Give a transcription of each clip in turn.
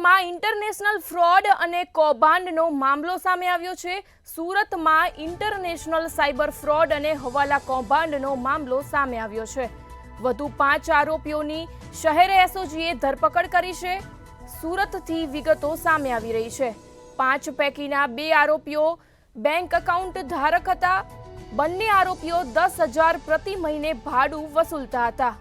સુરતમાં international fraud અને કૌભાંડનો મામલો સામે આવ્યો છે। સુરતમાં ઇન્ટરનેશનલ સાયબર ફ્રોડ અને હવાલા કૌભાંડનો મામલો સામે આવ્યો છે। વધુ 5 આરોપીઓની શહેર એસઓજીએ ધરપકડ કરી છે। સુરતથી વિગતો સામે આવી રહી છે। 5 પૈકીના 2 આરોપીઓ બેંક એકાઉન્ટ ધારક હતા। બંને આરોપીઓ 10,000 પ્રતિ મહિને ભાડું વસૂલતા હતા।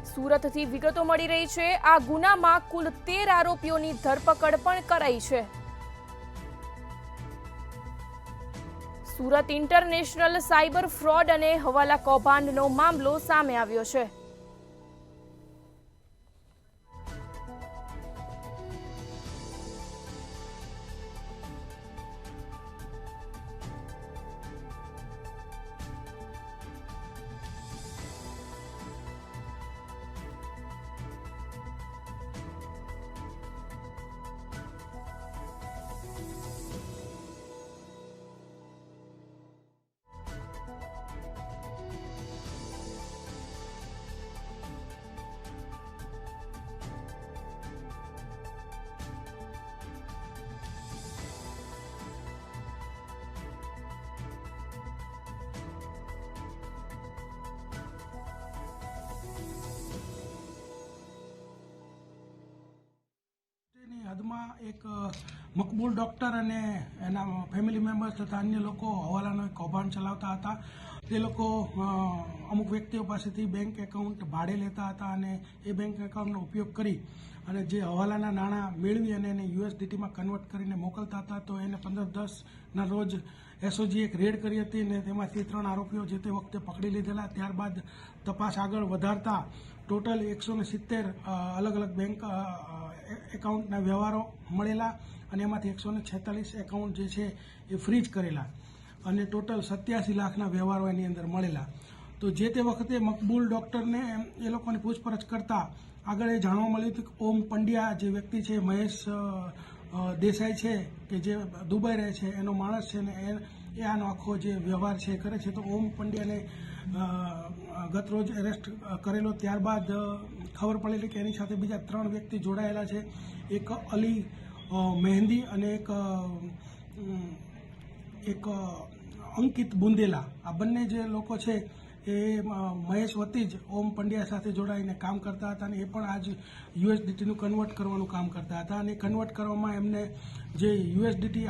સુરતથી વિગતો મળી રહી છે। આ ગુનામાં કુલ 13 આરોપીઓની ધરપકડ પણ કરાઈ છે। સુરત ઇન્ટરનેશનલ સાયબર ફ્રોડ અને હવાલા કૌભાંડનો મામલો સામે આવ્યો છે। હદમાં એક મકબૂલ ડોક્ટર અને એના ફેમિલી મેમ્બર્સ તથા અન્ય લોકો હવાલાનો કૌભાંડ ચલાવતા હતા। તે લોકો અમુક વ્યક્તિઓ પાસેથી બેંક એકાઉન્ટ ભાડે લેતા હતા અને એ બેંક એકાઉન્ટનો ઉપયોગ કરી અને જે હવાલાના નાણાં મેળવી અને એને યુએસડીટીમાં કન્વર્ટ કરીને મોકલતા હતા। તો એને 15/10ના રોજ એસઓજીએ એક રેડ કરી હતી અને તેમાંથી 3 આરોપીઓ જે તે વખતે પકડી લીધેલા। ત્યારબાદ તપાસ આગળ વધારતા ટોટલ 170 અલગ અલગ બેંક એકાઉન્ટના વ્યવહારો મળેલા અને એમાંથી 146 એકાઉન્ટ જે છે એ ફ્રીઝ કરેલા અને ટોટલ 87 લાખના વ્યવહારો એની અંદર મળેલા। તો જે તે વખતે મકબૂલ ડોક્ટરને એ લોકોની પૂછપરછ કરતા આગળ એ જાણવા મળ્યું હતું કે ઓમ પંડ્યા જે વ્યક્તિ છે, મહેશ દેસાઈ છે કે જે દુબઈ રહે છે, એનો માણસ છે ને એ આનો આખો જે વ્યવહાર છે કરે છે। તો ઓમ પંડ્યાને ગત રોજ એરેસ્ટ કરેલો। ત્યારબાદ ખબર પડેલી કે એની સાથે બીજા 3 વ્યક્તિ જોડાયેલા છે। એક અલી મહેંદી અને એક અંકિત બુંદેલા। આ બંને જે લોકો છે એ મહેશ વતી જ ઓમ પંડ્યા સાથે જોડાઈને કામ કરતા હતા અને એ પણ આજ યુએસડીટીનું કન્વર્ટ કરવાનું કામ કરતા હતા અને કન્વર્ટ કરવામાં એમને જે યુએસડીટી